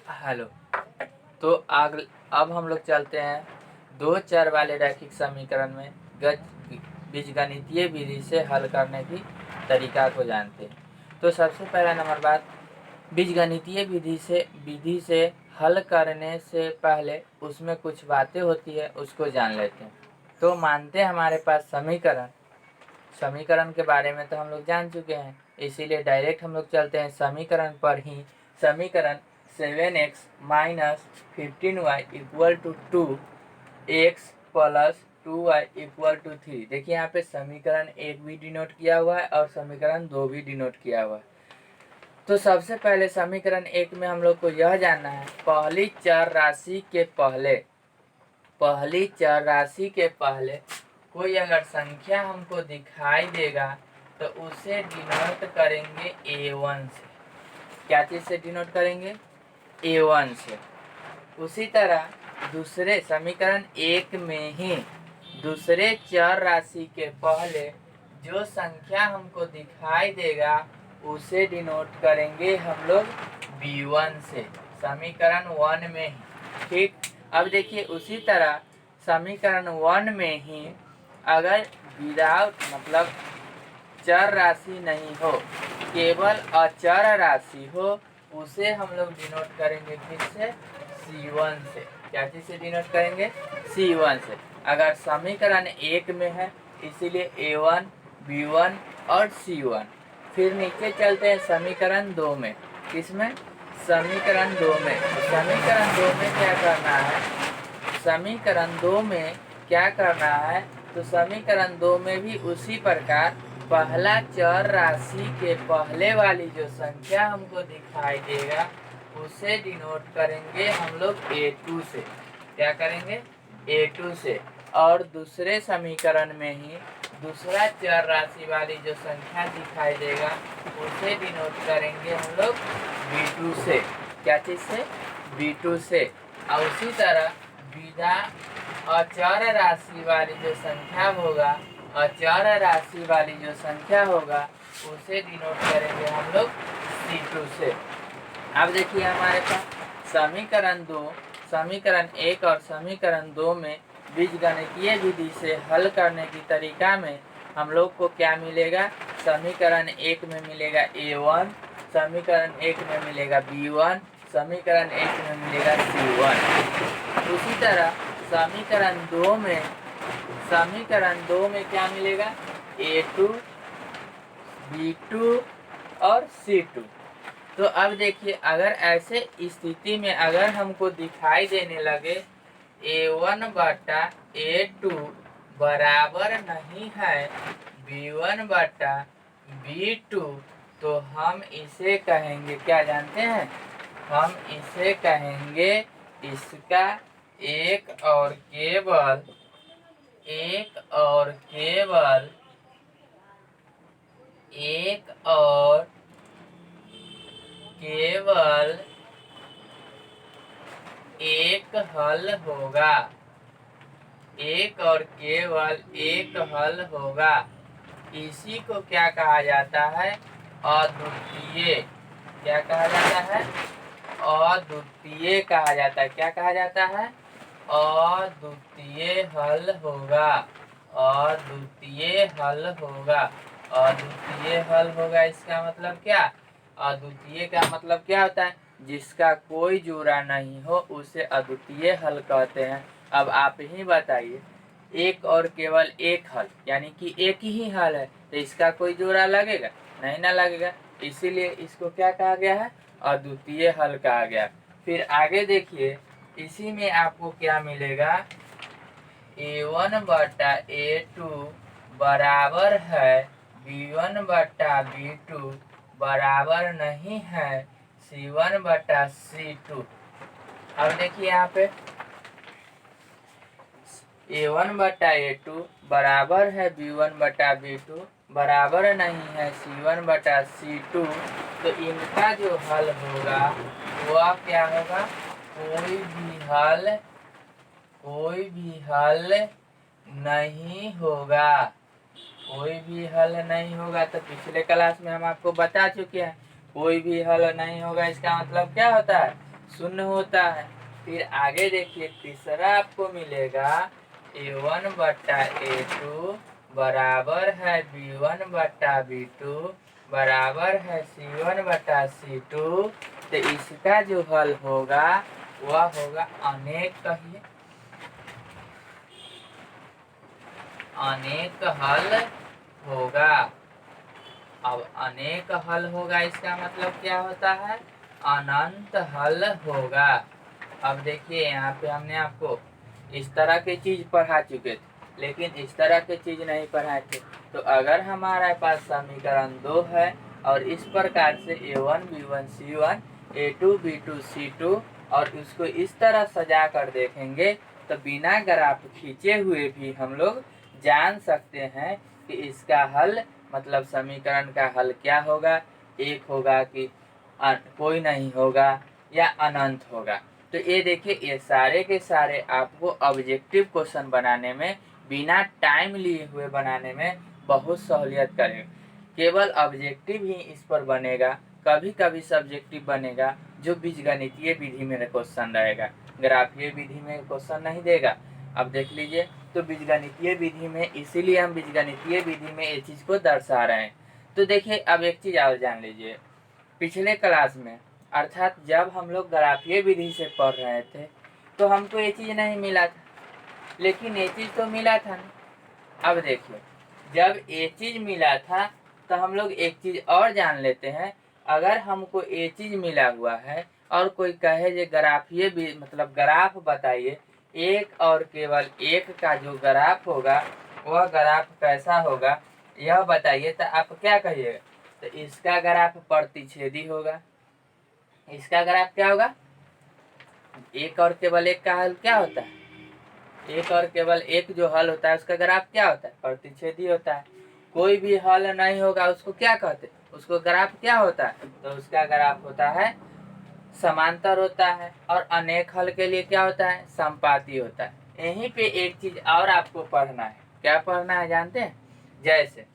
Hello. तो आग अब हम लोग चलते हैं दो चर वाले रैखिक समीकरण में बीजगणितीय विधि से हल करने की तरीका को जानते हैं। तो सबसे पहला नंबर बात, बीजगणितीय विधि से हल करने से पहले उसमें कुछ बातें होती है, उसको जान लेते हैं। तो मानते हैं हमारे पास समीकरण के बारे में तो हम लोग जान चुके हैं, इसीलिए डायरेक्ट हम लोग चलते हैं समीकरण पर ही। समीकरण 7x - 15y = 2x + 2y = 3। देखिए यहाँ पे समीकरण 1 भी डिनोट किया हुआ है और समीकरण 2 भी डिनोट किया हुआ है। तो सबसे पहले समीकरण 1 में हम लोग को यह जानना है, पहली चर राशि के पहले कोई अगर संख्या हमको दिखाई देगा तो उसे डिनोट करेंगे a1 से। क्या चीज़ से डिनोट करेंगे? a1 से। उसी तरह दूसरे समीकरण 1 में ही दूसरे चर राशि के पहले जो संख्या हमको दिखाई देगा उसे डिनोट करेंगे हम लोग b1 से, समीकरण 1 में ही। ठीक, अब देखिए उसी तरह समीकरण 1 में ही अगर विदाउट मतलब चर राशि नहीं हो, केवल अचर राशि हो, उसे हम लोग डिनोट करेंगे किससे? c1 से। क्या चीज़ से डिनोट करेंगे? c1 से। अगर समीकरण 1 में है इसीलिए a1, b1 और c1। फिर नीचे चलते हैं समीकरण 2 में। किसमें? समीकरण 2 में। समीकरण 2 में क्या करना है? समीकरण 2 में क्या करना है? तो समीकरण 2 में भी उसी प्रकार पहला चर राशि के पहले वाली जो संख्या हमको दिखाई देगा उसे डिनोट करेंगे हम लोग a2 से। क्या करेंगे? a2 से। और दूसरे समीकरण में ही दूसरा चर राशि वाली जो संख्या दिखाई देगा उसे डिनोट करेंगे हम लोग b2 से। क्या चीज़ से? b2 से। और उसी तरह बिना अचर राशि वाली जो संख्या होगा उसे डिनोट करेंगे हम लोग c2 से। अब देखिए हमारे पास समीकरण 1 और समीकरण 2 में बीजगणितीय विधि से हल करने की तरीका में हम लोग को क्या मिलेगा? समीकरण 1 में मिलेगा a1, समीकरण 1 में मिलेगा b1, समीकरण 1 में मिलेगा c1। उसी तरह समीकरण 2 में क्या मिलेगा? a2, b2 और c2। तो अब देखिए अगर ऐसे स्थिति में अगर हमको दिखाई देने लगे a1 बटा a2 बराबर नहीं है b1 बटा b2, तो हम इसे कहेंगे, क्या जानते हैं? हम इसे कहेंगे इसका एक और केवल एक हल होगा। एक और केवल एक हल होगा। इसी को क्या कहा जाता है? अद्वितीय। क्या कहा जाता है? अद्वितीय कहा जाता है। क्या कहा जाता है? अद्वितीय हल होगा। अद्वितीय हल होगा। अद्वितीय हल होगा इसका मतलब क्या? अद्वितीय का मतलब क्या होता है? जिसका कोई जोड़ा नहीं हो उसे अद्वितीय हल कहते हैं। अब आप ही बताइए, एक और केवल एक हल यानी कि एक ही हल है, तो इसका कोई जोड़ा लगेगा? नहीं ना लगेगा। इसीलिए इसको क्या कहा गया है? अद्वितीय हल कहा गया। फिर आगे देखिए, इसी में आपको क्या मिलेगा? a1 बटा a2 बराबर है b1 बटा b2 बराबर नहीं है c1 बटा c2। अब देखिए यहाँ पे a1 बटा a2 बराबर है b1 बटा b2 बराबर नहीं है c1 बटा c2। तो इनका जो हल होगा वह क्या होगा? कोई भी हल नहीं होगा। कोई भी हल नहीं होगा। तो पिछले क्लास में हम आपको बता चुके हैं कोई भी हल नहीं होगा इसका मतलब क्या होता है? शून्य होता है। फिर आगे देखिए तीसरा आपको मिलेगा A1 बट्टा A2 बराबर है B1 बट्टा B2 बराबर है C1 बट्टा C2। तो इसका जो हल होगा वह होगा अनेक, कहिए अनेक हल होगा। अब अनेक हल होगा इसका मतलब क्या होता है, अनंत हल होगा। अब देखिए यहाँ पे हमने आपको इस तरह की चीज पढ़ा चुके थे, लेकिन इस तरह की चीज नहीं पढ़ाए थे। तो अगर हमारे पास समीकरण 2 है और इस प्रकार से A1 B1 C1 A2 B2 C2 और उसको इस तरह सजा कर देखेंगे तो बिना ग्राफ खींचे हुए भी हम लोग जान सकते हैं कि इसका हल मतलब समीकरण का हल क्या होगा, एक होगा कि कोई नहीं होगा या अनंत होगा। तो ये देखिए ये सारे के सारे आपको ऑब्जेक्टिव क्वेश्चन बनाने में बिना टाइम लिए हुए बनाने में बहुत सहूलियत करेगा। केवल ऑब्जेक्टिव ही इस पर बनेगा, कभी कभी सब्जेक्टिव बनेगा जो बीजगणितीय विधि में क्वेश्चन रहेगा, ग्राफीय विधि में क्वेश्चन नहीं देगा। अब देख लीजिए तो बीजगणितीय विधि में, इसीलिए हम बीजगणितीय विधि में ये चीज को दर्शा रहे हैं। तो देखिए अब एक चीज और जान लीजिए, पिछले क्लास में अर्थात जब हम लोग ग्राफीय विधि से पढ़ रहे थे तो हमको ये चीज नहीं मिला था, लेकिन ये चीज तो मिला था ना। अब देखिए जब ये चीज मिला था तो हम लोग एक चीज और जान लेते हैं। अगर हमको ये चीज मिला हुआ है और कोई कहे जो ग्राफीय मतलब ग्राफ बताइए, एक और केवल एक का जो ग्राफ होगा वह ग्राफ कैसा होगा यह बताइए, तो आप क्या कहिएगा, तो इसका ग्राफ प्रतिच्छेदी होगा। इसका ग्राफ क्या होगा, एक और केवल एक का हल क्या होता है, एक और केवल एक जो हल होता है उसका ग्राफ क्या होता है, प्रतिच्छेदी होता है। कोई भी हल नहीं होगा उसको क्या कहते हैं, उसको ग्राफ क्या होता है, तो उसका ग्राफ होता है समांतर होता है। और अनेक हल के लिए क्या होता है, संपाती होता है। यहीं पे एक चीज और आपको पढ़ना है, क्या पढ़ना है जानते हैं, जैसे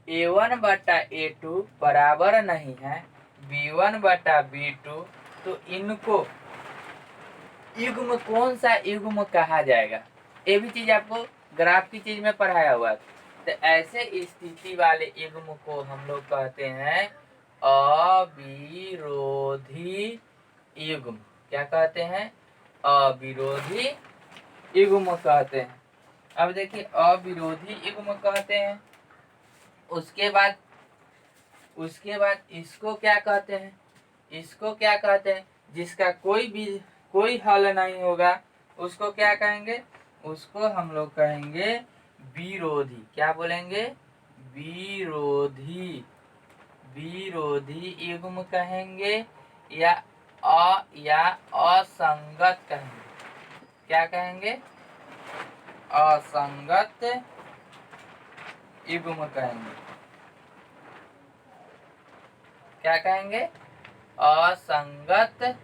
A1 बटा A2 बराबर नहीं है B1 बटा B2, तो इनको युग्म कौन सा युग्म कहा जाएगा, ये भी चीज आपको ग्राफ की चीज में पढ़ाया हुआ था। तो ऐसे स्थिति वाले युग्म को हम लोग कहते हैं अविरोधी युग्म। क्या कहते हैं, अविरोधी युग्म कहते हैं। अब देखिए अविरोधी युग्म कहते हैं। उसके बाद इसको क्या कहते हैं, इसको क्या कहते हैं, जिसका कोई हल नहीं होगा उसको क्या कहेंगे, उसको हम लोग कहेंगे विरोधी। क्या बोलेंगे, विरोधी युग्म कहेंगे या असंगत कहेंगे। क्या कहेंगे, असंगत युग्म कहेंगे। क्या कहेंगे, असंगत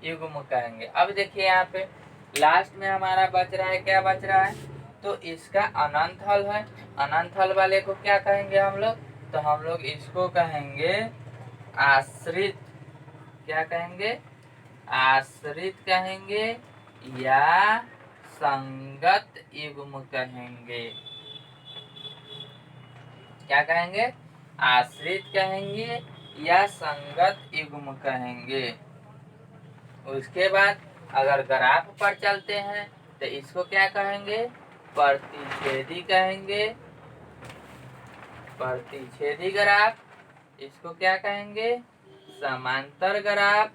युग्म कहेंगे। अब देखिए यहाँ पे लास्ट में हमारा बच रहा है, क्या बच रहा है, तो इसका अनंत हल है। अनंत हल वाले को क्या कहेंगे हम लोग, तो हम लोग इसको कहेंगे आश्रित। क्या कहेंगे, आश्रित कहेंगे या संगत युग्म कहेंगे। क्या कहेंगे, आश्रित कहेंगे या संगत युग्म कहेंगे। उसके बाद अगर ग्राफ पर चलते हैं तो इसको क्या कहेंगे, प्रतिच्छेदी कहेंगे, प्रतिच्छेदी ग्राफ। इसको क्या कहेंगे, समांतर ग्राफ।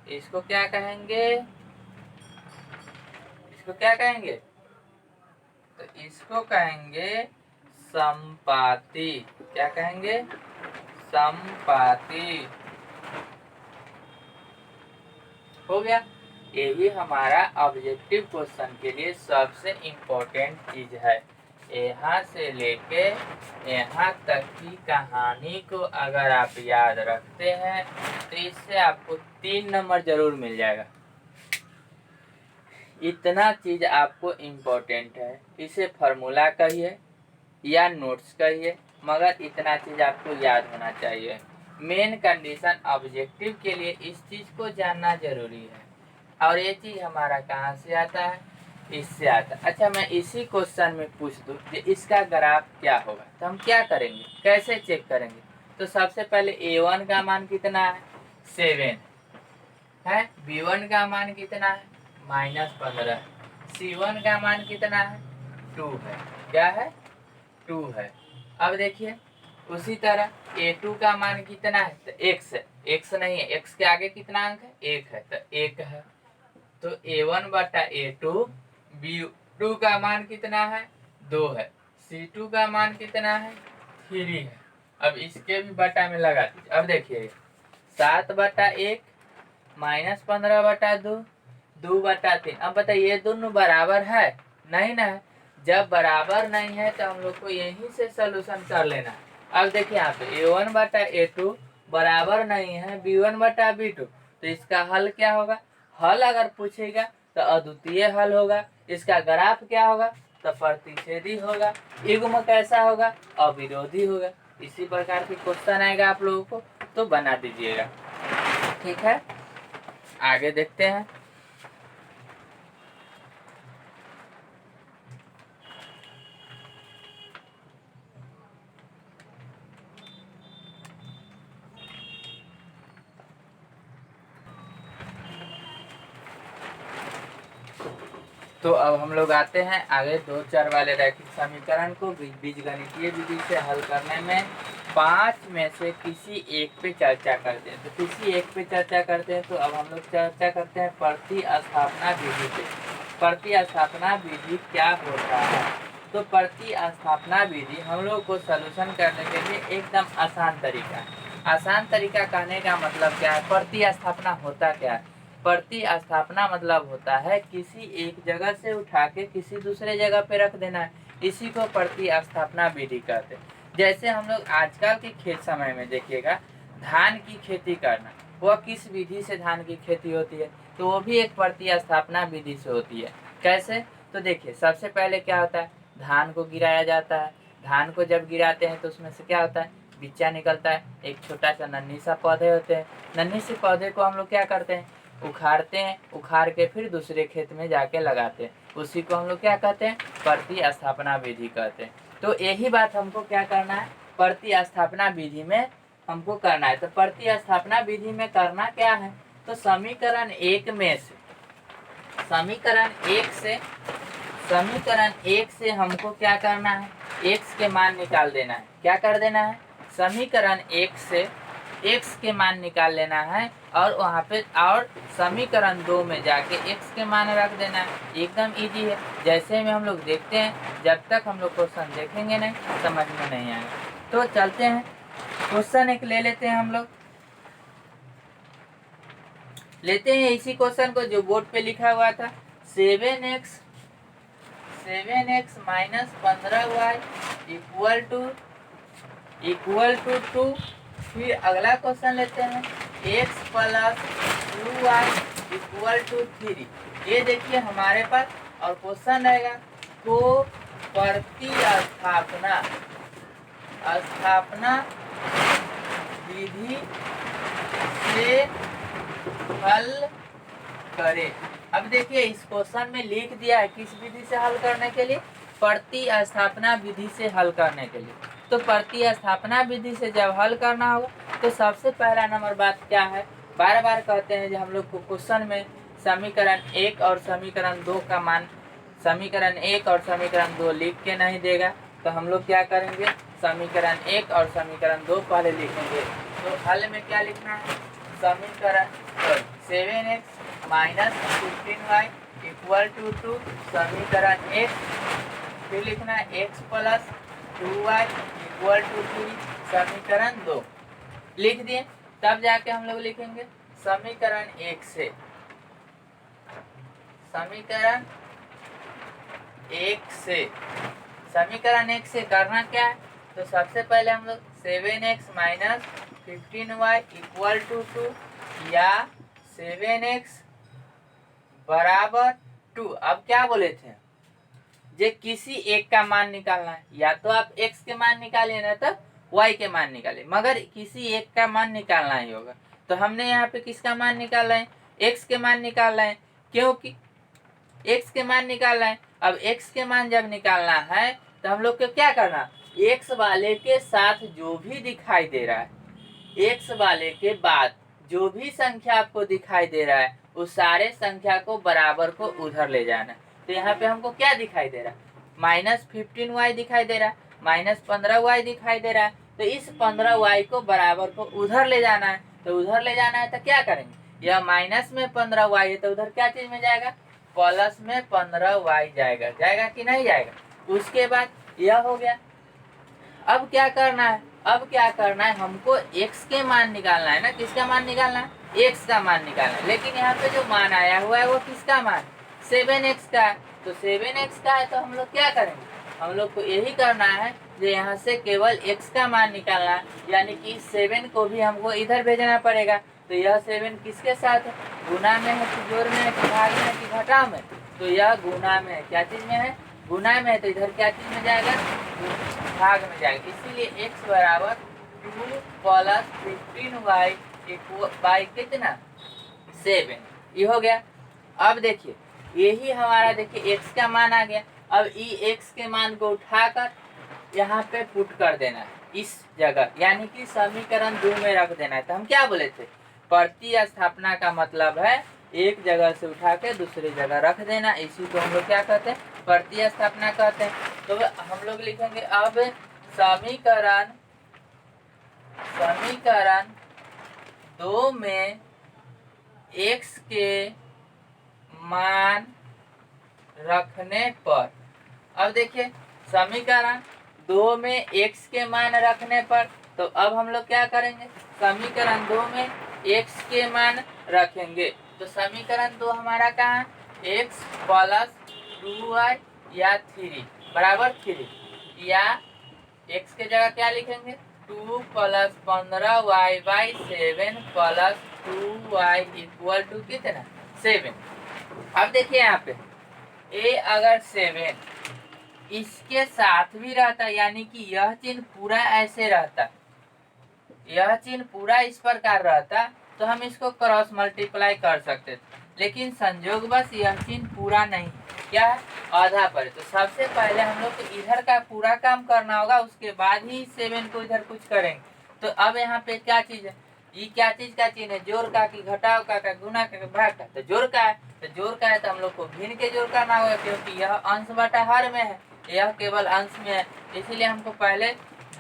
इसको क्या कहेंगे, इसको क्या कहेंगे, तो इसको कहेंगे संपाती। क्या कहेंगे, संपाती। हो गया। यही हमारा ऑब्जेक्टिव क्वेश्चन के लिए सबसे इम्पोर्टेंट चीज है। यहाँ से लेके यहाँ तक की कहानी को अगर आप याद रखते हैं तो इससे आपको 3 नंबर जरूर मिल जाएगा। इतना चीज आपको इम्पोर्टेंट है, इसे फार्मूला कहिए या नोट्स कहिए, मगर इतना चीज आपको याद होना चाहिए। मेन कंडीशन ऑब्जेक्टिव के लिए इस चीज को जानना जरूरी है। और ये चीज हमारा कहाँ से आता है, इससे आता है। अच्छा, मैं इसी क्वेश्चन में पूछ दूं कि इसका ग्राफ क्या होगा, तो हम क्या करेंगे, कैसे चेक करेंगे? तो सबसे पहले A1 का मान कितना है, 7 है। B1 का मान कितना है, -15। C1 का मान कितना है, 2 है। क्या है, 2 है। अब देखिए उसी तरह A2 का मान कितना है, तो x है। x नहीं है, x के आगे कितना अंक है, 1 है, तो 1 है। तो A1 बटा A2। B2 का मान कितना है, 2 है। C2 का मान कितना है, 3 है। अब इसके भी बटा में लगा दीजिए। अब देखिए 7 बटा 1 -15 बटा 2, 2 बटा 3। अब बताइए ये दोनों बराबर है, नहीं ना है। जब बराबर नहीं है तो हम लोग को यहीं से सोल्यूशन कर लेना है। अब देखिए यहाँ पे A1 बटा A2 बराबर नहीं है B1 बटा B2, तो इसका हल क्या होगा? हल अगर पूछेगा तो अद्वितीय हल होगा। इसका ग्राफ क्या होगा, तो प्रतिच्छेदी होगा। युग्म कैसा होगा, अविरोधी होगा। इसी प्रकार के क्वेश्चन आएगा आप लोगों को, तो बना दीजिएगा। ठीक है, आगे देखते हैं। तो अब हम लोग आते हैं आगे 2 चर वाले रैखिक समीकरण को बीजगणितीय विधि से हल करने में 5 में से किसी एक पे चर्चा करते हैं। तो किसी एक पे चर्चा करते हैं, तो अब हम लोग चर्चा करते हैं प्रतिस्थापना विधि पे। प्रतिस्थापना विधि क्या होता है? तो प्रतिस्थापना विधि हम लोग को सलूशन करने के लिए एकदम आसान तरीका है। आसान तरीका कहने का मतलब क्या है, प्रतिस्थापना होता क्या है? प्रतिस्थापना मतलब होता है किसी एक जगह से उठा के किसी दूसरे जगह पे रख देना है। इसी को प्रतिस्थापना विधि कहते हैं। जैसे हम लोग आजकल के खेत समय में देखिएगा, धान की खेती करना, वह किस विधि से धान की खेती होती है? तो वो भी एक प्रतिस्थापना विधि से होती है। कैसे? तो देखिए सबसे पहले क्या होता है, धान को गिराया जाता है। धान को जब गिराते हैं तो उसमें से क्या होता है, बिच्चा निकलता है। एक छोटा सा नन्ही सा पौधे होते हैं। नन्ही से पौधे को हम लोग क्या करते हैं, उखाड़ते हैं। उखाड़ के फिर दूसरे खेत में जाके लगाते हैं। उसी को हम लोग क्या कहते हैं, प्रतिस्थापना विधि कहते हैं। तो यही बात हमको क्या करना है, प्रतिस्थापना विधि में हमको करना है। तो प्रतिस्थापना विधि में करना क्या है, तो समीकरण 1 में से समीकरण 1 से हमको क्या करना है, x के मान निकाल देना है। क्या कर देना है, समीकरण 1 से x के मान निकाल लेना है। और वहाँ पे और समीकरण 2 में जाके x के मान रख देना है। एकदम इजी है। जैसे में हम लोग देखते हैं, जब तक हम लोग क्वेश्चन देखेंगे नहीं समझ में नहीं आएगा। तो चलते हैं क्वेश्चन एक ले लेते हैं। हम लोग लेते हैं इसी क्वेश्चन को जो बोर्ड पे लिखा हुआ था, 7x minus 15y equal to 2। फिर अगला क्वेश्चन लेते हैं, x plus 2y equal to 3। ये देखिए हमारे पास और क्वेश्चन रहेगा को प्रतिस्थापना विधि से हल करें। अब देखिए इस क्वेश्चन में लिख दिया है किस विधि से हल करने के लिए, प्रतिस्थापना विधि से हल करने के लिए। तो प्रतिस्थापना विधि से जब हल करना होगा तो सबसे पहला नंबर बात क्या है, बार बार कहते हैं जो हम लोग को क्वेश्चन में समीकरण 1 और समीकरण 2 का मान, समीकरण 1 और समीकरण 2 लिख के नहीं देगा। तो हम लोग क्या करेंगे, समीकरण 1 और समीकरण 2 पहले लिखेंगे। तो हल में क्या लिखना है, समीकरण 7x minus 15y equal to 2 समीकरण 1। फिर लिखना है x plus 2y equal to 3 समीकरण 2। लिख दिए। तब जाके हम लोग लिखेंगे समीकरण 1 से करना क्या है, तो सबसे पहले हम लोग 7x minus 15y equal to 2 या 7x बराबर 2। अब क्या बोले थे, जे किसी एक का मान निकालना है। या तो आप x के मान निकालिए ना तो y के मान निकाले, मगर किसी एक का मान निकालना ही होगा। तो हमने यहाँ पे किसका मान निकाला है, x के मान निकालना है, क्योंकि x के मान निकालना है। अब x के मान जब निकालना है तो हम लोग को क्या करना, x वाले के साथ जो भी दिखाई दे रहा है, x वाले के बाद जो भी संख्या आपको दिखाई दे रहा है उस सारे संख्या को बराबर को उधर ले जाना। तो यहाँ पे हमको क्या दिखाई दे रहा है, -15y दिखाई दे रहा है, -15y दिखाई दे रहा है। तो इस 15y को बराबर को उधर ले जाना है। तो उधर ले जाना है तो क्या करेंगे, यह माइनस में 15y है तो उधर क्या चीज में जाएगा, प्लस में 15y जाएगा, जाएगा कि नहीं जाएगा। उसके बाद यह हो गया। अब क्या करना है, अब क्या करना है, हमको x के मान निकालना है ना, किसका मान निकालना है, x का मान निकालना है। लेकिन यहाँ पे जो मान आया हुआ है वो किसका मान, 7x का है। तो 7x का है तो हम लोग क्या करेंगे, हम लोग को यही करना है जो यहाँ से केवल x का मान निकालना है, यानी कि 7 को भी हमको इधर भेजना पड़ेगा। तो यह 7 किसके साथ है, गुना में है कि जोड़ में है कि भाग में है कि घटाव में, तो यह गुना में है, क्या चीज में है, गुना में है। तो इधर क्या चीज में जाएगा, भाग में जाएगा। इसीलिए x बराबर 2 प्लस 15y बाई कितना 7, ये हो गया। अब देखिए यही हमारा, देखिए x का मान आ गया। अब x के मान को उठाकर यहाँ पे पुट कर देना है इस जगह, यानी कि समीकरण 2 में रख देना है। तो हम क्या बोले थे, प्रतिस्थापना का मतलब है एक जगह से उठा के दूसरी जगह रख देना, इसी को हम लोग क्या कहते हैं, प्रतिस्थापना कहते हैं। तो हम लोग लिखेंगे अब समीकरण 2 में x के मान रखने पर, अब देखिए समीकरण 2 में x के मान रखने पर, तो अब हम लोग क्या करेंगे, समीकरण 2 में x के मान रखेंगे। तो समीकरण 2 हमारा कहाँ है, x प्लस 2y या 3 बराबर 3, या x के जगह क्या लिखेंगे, 2 plus 15y by 7 plus 2y equal to कितना 7। अब देखिए यहाँ पे a अगर 7 इसके साथ भी रहता, यानी कि यह चिन्ह पूरा ऐसे रहता, यह चिन्ह पूरा इस प्रकार रहता, तो हम इसको क्रॉस मल्टीप्लाई कर सकते थे। लेकिन संजोग बस यह चिन्ह पूरा नहीं, क्या है, आधा पर। तो सबसे पहले हम लोग को इधर का पूरा काम करना होगा, उसके बाद ही 7 को इधर कुछ करेंगे। तो अब यहाँ पे क्या चीज है, ये क्या चीज का चिन्ह है, जोड़ का कि घटाव का गुना का भाग का, तो जोड़ का है। तो जोड़ का है तो हम लोग को भिन्न के जोड़ करना होगा, क्योंकि यह अंश बटा हर में है, यह केवल अंश में है, इसीलिए हमको पहले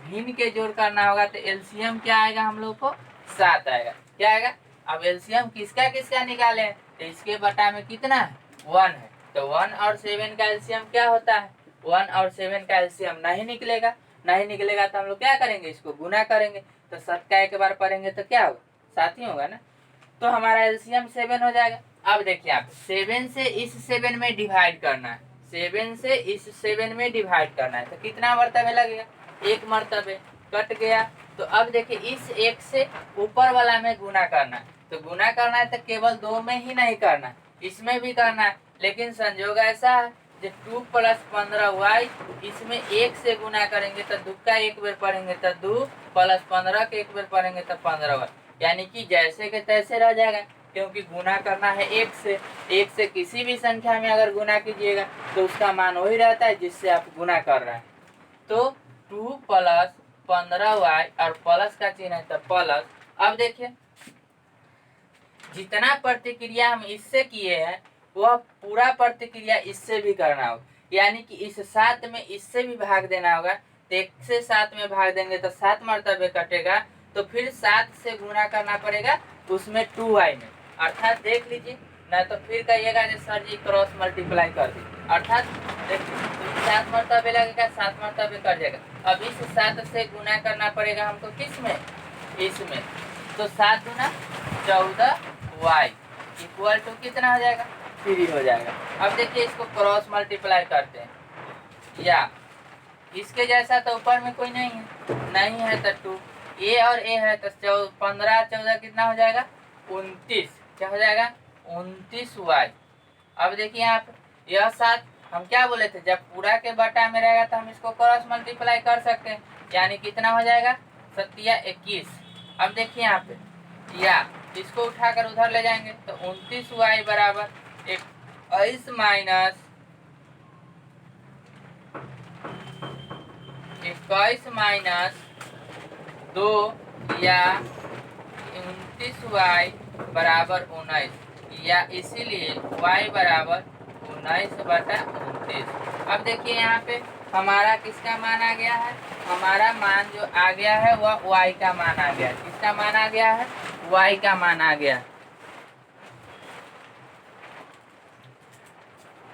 भिन्न के जोड़ करना होगा। तो एलसीएम क्या आएगा, हम लोग को 7 आएगा, क्या आएगा। अब एलसीएम किसका किसका निकाले, तो इसके बटा में कितना है, 1 है। तो 1 और 7 का एलसीएम क्या होता है, 1 और 7 का एलसीएम नहीं निकलेगा, नहीं निकलेगा तो हम लोग क्या करेंगे, इसको गुना करेंगे। तो 7 का एक बार पढ़ेंगे तो क्या होगा, 7 ही होगा ना। तो हमारा एलसीएम 7 हो जाएगा। अब देखिए आप 7 से इस 7 में डिवाइड करना है, 7 से इस 7 में डिवाइड करना है, तो कितना मर्तबे लगेगा, 1 मर्तबे, कट गया। तो अब देखिए इस 1 से ऊपर वाला में गुना करना है, तो गुना करना है तो केवल 2 में ही नहीं करना है, इसमें भी करना है। लेकिन संजोग ऐसा है जो 2 प्लस 15y, इसमें 1 से गुना करेंगे तो 2 का एक बार पढ़ेंगे तो 2 प्लस 15 के एक बार पढ़ेंगे तो 15y, यानी कि जैसे के तैसे रह जाएगा, क्योंकि गुना करना है 1 से। 1 से किसी भी संख्या में अगर गुना कीजिएगा तो उसका मान वही रहता है जिससे आप गुना कर रहे हैं। तो 2 प्लस 15y और प्लस का चिन्ह है तो प्लस। अब देखिए जितना प्रतिक्रिया हम इससे किए हैं वह पूरा प्रतिक्रिया इससे भी करना होगा, यानी कि इस 7 में इससे भी भाग देना होगा। तो 1 से 7 में भाग देंगे तो 7 मर्तबे कटेगा, तो फिर 7 से गुना करना पड़ेगा उसमें 2y में, अर्थात देख लीजिए ना तो फिर कहिएगा कि सर जी क्रॉस मल्टीप्लाई कर दी, अर्थात देखिए 7 मर्तबे लगेगा, 7 मर्तबे कर जाएगा। अब इस 7 से गुना करना पड़ेगा हमको किस में, इसमें, तो 7 गुना 14y इक्वल टू कितना हो जाएगा, 3 हो जाएगा। अब देखिए इसको क्रॉस मल्टीप्लाई करते हैं, या इसके जैसा तो ऊपर में कोई नहीं है, नहीं है तो 2 a और a है तो 15 14 कितना हो जाएगा, 29, क्या हो जाएगा 29y। अब देखिए यहाँ पे यह 7 हम क्या बोले थे, जब पूरा के बटा में रहेगा तो हम इसको क्रॉस मल्टीप्लाई कर सकते हैं, यानी कितना हो जाएगा 7 21। अब देखिए यहाँ पे, या इसको उठाकर उधर ले जाएंगे तो 29y बराबर 21 माइनस 2 या 29y बराबर 19, या इसीलिए y बराबर 19/29। अब देखिए यहाँ पे हमारा किसका मान आ गया है, हमारा मान जो आ गया है वह y का मान आ गया है। किसका मान आ गया है, y का मान आ गया।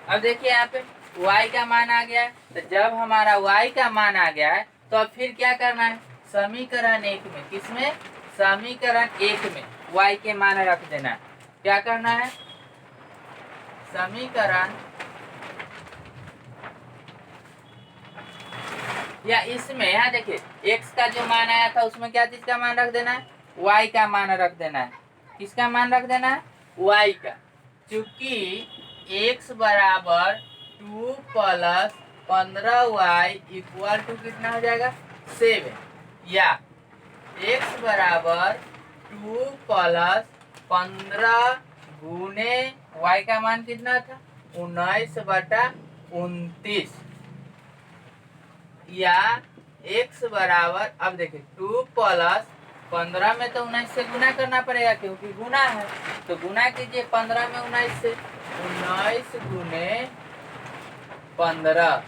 अब देखिए यहाँ पे y का मान आ गया है, तो जब हमारा y का मान आ गया है तो अब फिर क्या करना है, समीकरण 1 में, किसमें, समीकरण 1 में y के मान रख देना है। क्या करना है, समीकरण या इसमें, यहाँ देखिए x का जो मान आया था उसमें क्या चीज का मान रख देना है, y का मान रख देना है। किसका मान रख देना है, y का। चूंकि x बराबर 2 + 15y इक्वल टू कितना हो जाएगा 7, या x बराबर 2 + 15 गुने y का मान कितना था 19/29, या x बराबर, अब देखिए 2 + 15 में तो 19 से गुना करना पड़ेगा क्योंकि गुना है, तो गुना कीजिए 15 में 19 से, 19 गुने 15,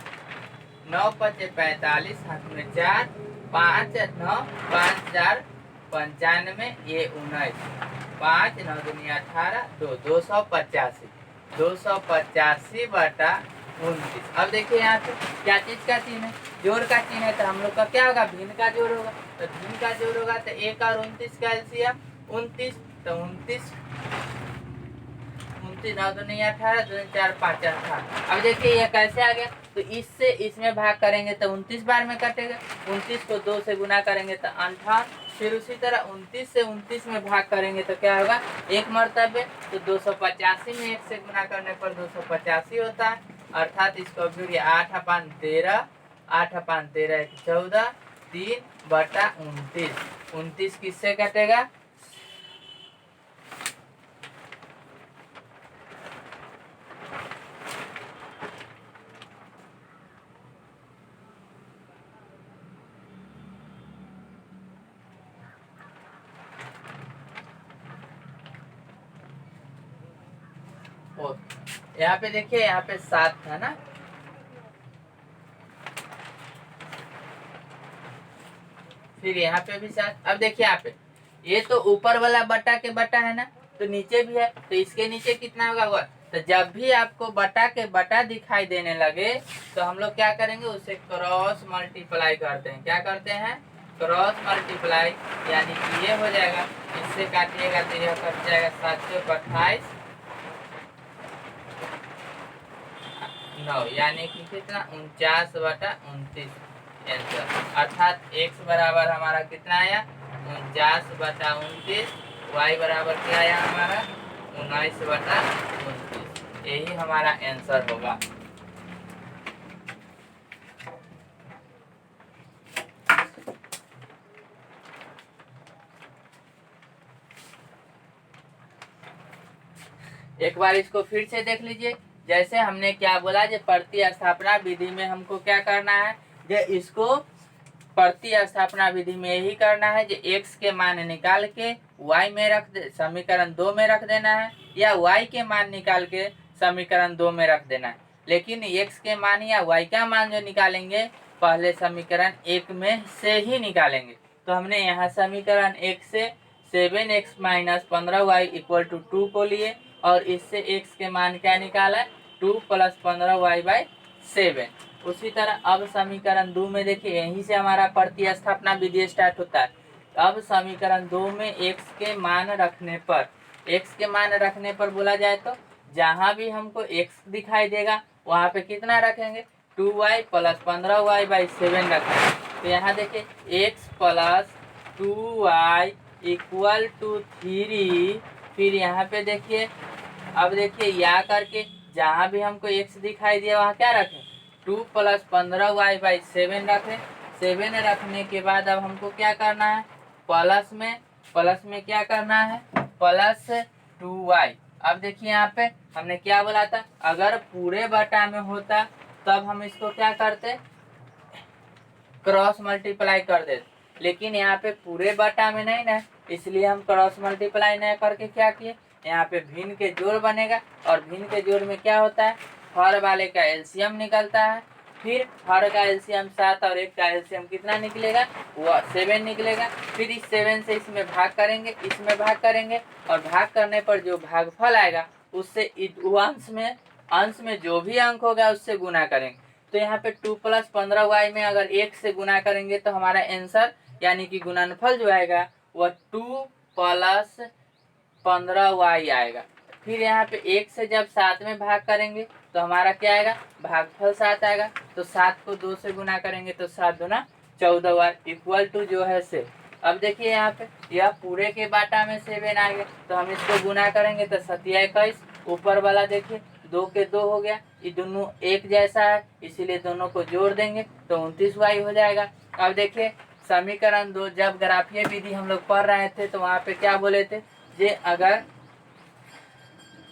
9 × 5 = 45, हाथ में 4, 5 9 5 4 95, ये 19, 5 9 दूनी 18, 285, 285/29। अब देखिए यहाँ पे क्या चीज का चिन्ह है, जोड़ का चिन्ह है, तो हम लोग का क्या होगा, भिन्न का जोड़ होगा। तो भिन्न का जोड़ होगा तो 1 और 29 का एलसीएम 29, तो 29 9 दूनी 18, 2 4 5 18। अब देखिए ये कैसे आ गया, तो इससे इसमें भाग करेंगे तो 29 बार में कटेगा, 29 को 2 से गुना करेंगे तो 58, फिर उसी तरह 29 से 29 में भाग करेंगे तो क्या होगा, एक मर्तबे, तो 285 में 1 से गुना करने पर 285 होता है, अर्थात इसको फिर 8/13, 8/13 14, 3/29, 29 किससे कटेगा, यहाँ पे देखिए यहाँ पे 7 था ना, फिर यहाँ पे भी 7। अब देखिए यहाँ पे ये तो ऊपर वाला बटा के बटा है ना, तो नीचे भी है, तो इसके नीचे कितना होगा, तो जब भी आपको बटा के बटा दिखाई देने लगे तो हम लोग क्या करेंगे, उसे क्रॉस मल्टीप्लाई करते हैं। क्या करते हैं, क्रॉस मल्टीप्लाई, यानी कि ये हो जाएगा, इससे काटिएगा तो यह कट जाएगा 728 9, यानी कि कितना 49/29 आंसर, अर्थात x बराबर हमारा कितना आया 49/29, y बराबर क्या आया हमारा 19/29, यही हमारा आंसर होगा। एक बार इसको फिर से देख लीजिए, जैसे हमने क्या बोला, जो प्रतिस्थापना विधि में हमको क्या करना है, जो इसको प्रतिस्थापना विधि में यही करना है, जो x के मान निकाल के y में रख दे, समीकरण 2 में रख देना है, या y के मान निकाल के समीकरण 2 में रख देना है। लेकिन x के मान या y का मान जो निकालेंगे पहले समीकरण 1 में से ही निकालेंगे। तो हमने यहाँ समीकरण 1 से 7x - 15y = 2 को लिए, और इससे x के मान क्या निकाला, 2 + 15y/7। उसी तरह अब समीकरण 2 में देखिए, यहीं से हमारा प्रतिस्थापना विधि स्टार्ट होता है। अब समीकरण 2 में x के मान रखने पर, x के मान रखने पर बोला जाए तो जहां भी हमको x दिखाई देगा वहां पे कितना रखेंगे, 2y + 15y/7 रखेंगे। तो यहाँ देखिए x + 2y = 3, फिर यहाँ पे देखिए, अब देखिए या करके जहाँ भी हमको x दिखाई दिया वहाँ क्या रखें, 2 + 15y/7 रखें। 7 रखने के बाद अब हमको क्या करना है, प्लस में क्या करना है, +2y। अब देखिए यहाँ पे हमने क्या बोला था, अगर पूरे बटा में होता तब हम इसको क्या करते, क्रॉस मल्टीप्लाई कर देते, लेकिन यहाँ पे पूरे बटा में नहीं ना, इसलिए हम क्रॉस मल्टीप्लाई नहीं करके क्या किए, यहाँ पे भिन्न के जोड़ बनेगा और भिन्न के जोड़ में क्या होता है, हर वाले का एलसीएम निकलता है। फिर हर का एलसीएम 7 और एक का एलसीएम कितना निकलेगा, वो 7 निकलेगा। फिर इस 7 से इसमें भाग करेंगे, इसमें भाग करेंगे और भाग करने पर जो भागफल आएगा उससे अंश में जो भी अंक होगा उससे गुना करेंगे। तो यहाँ पे 2 + 15y में अगर 1 से गुना करेंगे तो हमारा आंसर यानी कि गुणनफल जो आएगा वह 2 + 15y आएगा। फिर यहाँ पे 1 से जब 7 में भाग करेंगे तो हमारा क्या आएगा, भागफल 7 आएगा। तो 7 को 2 से गुना करेंगे तो 7 दूना 14y इक्वल टू जो है से। अब देखिए यहाँ पे यह पूरे के बाटा में 7 आ गया, तो हम इसको गुना करेंगे तो 7 21, ऊपर वाला देखिए 2 के 2 हो गया, ये दोनों एक जैसा है इसीलिए दोनों को जोड़ देंगे तो 29y हो जाएगा। अब देखिए समीकरण 2, जब ग्राफीय विधि हम लोग पढ़ रहे थे तो वहाँ पे क्या बोले थे, जे अगर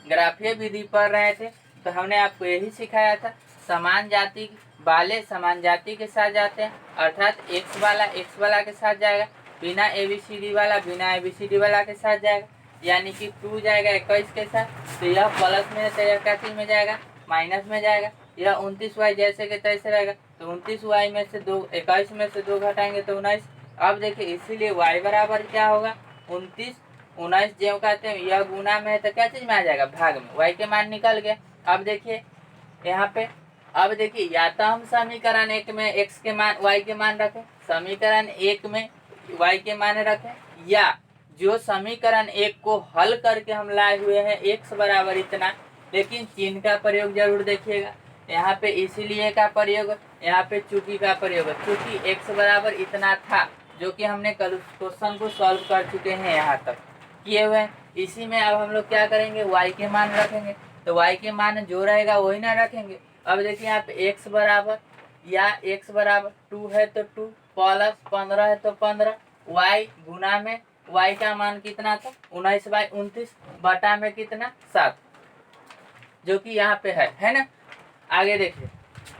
ग्राफीय विधि पढ़ रहे थे तो हमने आपको यही सिखाया था, समान जाति वाले समान जाति के साथ जाते हैं, अर्थात x वाला के साथ जाएगा, बिना ABCD वाला बिना ABCD वाला के साथ जाएगा, यानी कि 2 जाएगा 21 के साथ, तो यह प्लस में तो यह क्या चीज में जाएगा, माइनस में जाएगा। यह 29y जैसे के तैसे रहेगा, तो 29y में से 2 21 में से 2 घटाएंगे तो 19। अब देखिए इसीलिए y बराबर क्या होगा, 29 19 जो कहते हैं यह गुना में है तो क्या चीज में आ जाएगा, भाग में, y के मान निकल गए। अब देखिए यहाँ पे, अब देखिए या तो हम समीकरण 1 में x के मान y के मान रखें, समीकरण 1 में y के मान रखें, या जो समीकरण 1 को हल करके हम लाए हुए हैं x बराबर इतना, लेकिन चिन्ह का प्रयोग जरूर देखिएगा। यहाँ पे इसीलिए का प्रयोग, यहाँ पे चूंकि का प्रयोग, चूंकि x बराबर इतना था जो कि हमने कल क्वेश्चन को सॉल्व कर चुके हैं यहाँ तक किए हुए। इसी में अब हम लोग क्या करेंगे, y के मान रखेंगे, तो y के मान जो रहेगा वही ना रखेंगे। अब देखिए यहाँ पे x बराबर या x बराबर 2 है तो 2 प्लस 15 है तो 15, y गुना में y का मान कितना था 19/29 बटा में कितना 7, जो कि यहाँ पे है ना। आगे देखिए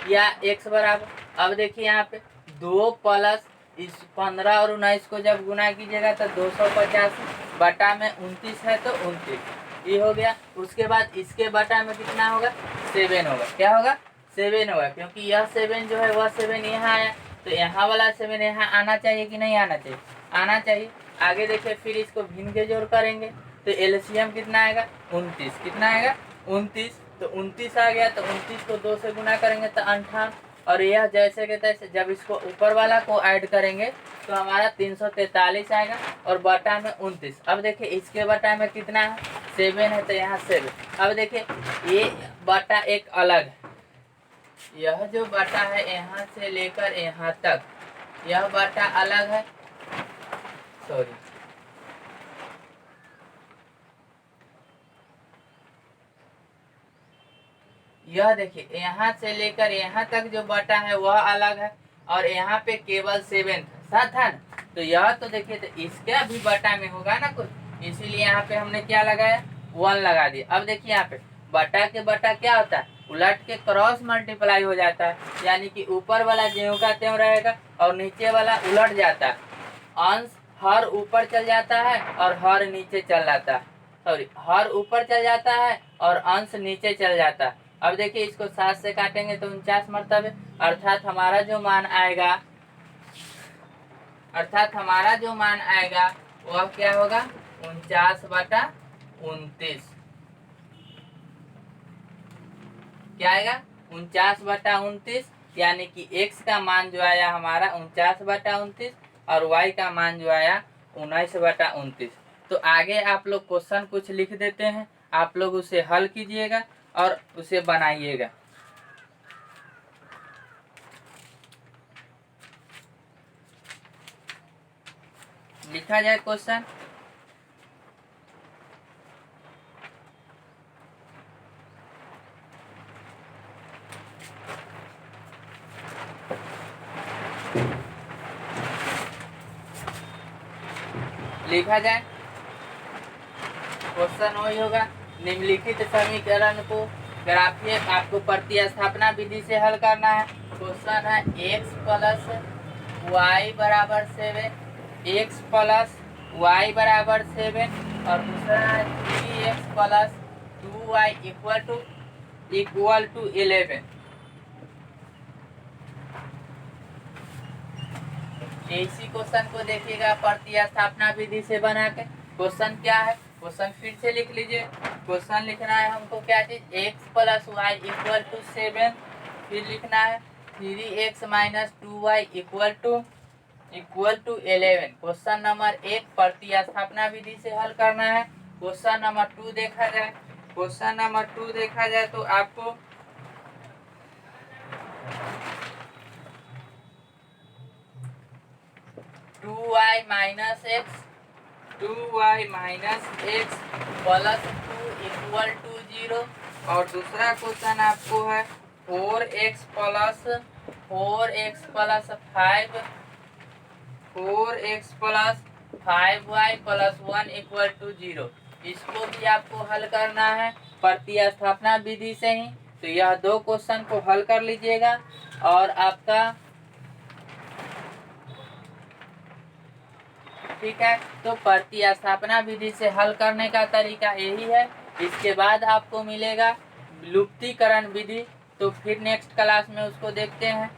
या x बराबर, अब देखिए यहाँ पे 2 प्लस इस 15 और 19 को जब गुना कीजिएगा तो 285 बटा में 29 है तो 29, ये हो गया। उसके बाद इसके बटा में कितना होगा, 7 होगा, क्या होगा 7 होगा, क्योंकि यह 7 जो है वह 7 यहाँ आया, तो यहाँ वाला 7 यहाँ आना चाहिए कि नहीं आना चाहिए, आना चाहिए। आगे देखिए फिर इसको भिन्न के जोड़ करेंगे तो एलसीएम कितना आएगा 29, कितना आएगा 29, तो 29 आ गया, तो 29 को 2 से गुना करेंगे तो 58, और यह जैसे के तैसे जब इसको ऊपर वाला को ऐड करेंगे तो हमारा 343 आएगा और बटा में 29। अब देखिए इसके बटा में कितना है 7 है तो यहाँ 7। अब देखिए ये बटा एक अलग है, यह जो बटा है यहाँ से लेकर यहाँ तक यह बटा अलग है, सॉरी यह देखिए यहाँ से लेकर यहाँ तक जो बटा है वह अलग है, और यहाँ पे केवल 7 साथ है ना, तो यह तो देखिए तो इसका भी बटा में होगा ना कुछ, इसीलिए यहाँ पे हमने क्या लगाया 1 लगा दिया। अब देखिए यहाँ पे बटा के बटा क्या होता है, उलट के क्रॉस मल्टीप्लाई हो जाता है, यानी कि ऊपर वाला ज्यों का त्यों रहेगा और नीचे वाला उलट जाता है, अंश हर ऊपर चल जाता है और हर नीचे चल जाता है, सॉरी हर ऊपर चल जाता है और अंश नीचे चल जाता है। अब देखिए इसको 7 से काटेंगे तो 49 मरतबे, अर्थात हमारा जो मान आएगा वह क्या होगा 49/29, क्या आएगा 49/29, यानी कि x का मान जो आया हमारा 49/29 और y का मान जो आया 19/29। तो आगे आप लोग क्वेश्चन कुछ लिख देते हैं, आप लोग उसे हल कीजिएगा और उसे बनाइएगा। लिखा जाए क्वेश्चन, लिखा जाए। क्वेश्चन वही होगा, निम्नलिखित समीकरण को ग्राफीय आपको प्रतिस्थापना विधि से हल करना है। क्वेश्चन है x प्लस वाई बराबर 7, x प्लस वाई बराबर 7 और दूसरा है 3x plus 2y equal to 11। इसी क्वेश्चन को देखिएगा प्रतिस्थापना विधि से बना के। क्वेश्चन क्या है, क्वेश्चन फिर से लिख लीजिए। क्वेश्चन लिखना है हमको क्या चीज, x plus y equal to 7, फिर लिखना है 3x minus 2y equal to 11। Question number 1 प्रतिस्थापना विधि से हल करना है। क्वेश्चन नंबर 2 देखा जाए। क्वेश्चन नंबर 2 देखा जाए तो आपको 2y minus x plus 2 equal to 0 और दूसरा क्वेश्चन आपको है 4x plus 5y plus 1 equal to 0। इसको भी आपको हल करना है प्रतिस्थापना विधि से ही। तो यह दो क्वेश्चन को हल कर लीजिएगा और आपका ठीक है। तो प्रतिस्थापना विधि से हल करने का तरीका यही है। इसके बाद आपको मिलेगा लुप्तीकरण विधि, तो फिर नेक्स्ट क्लास में उसको देखते हैं।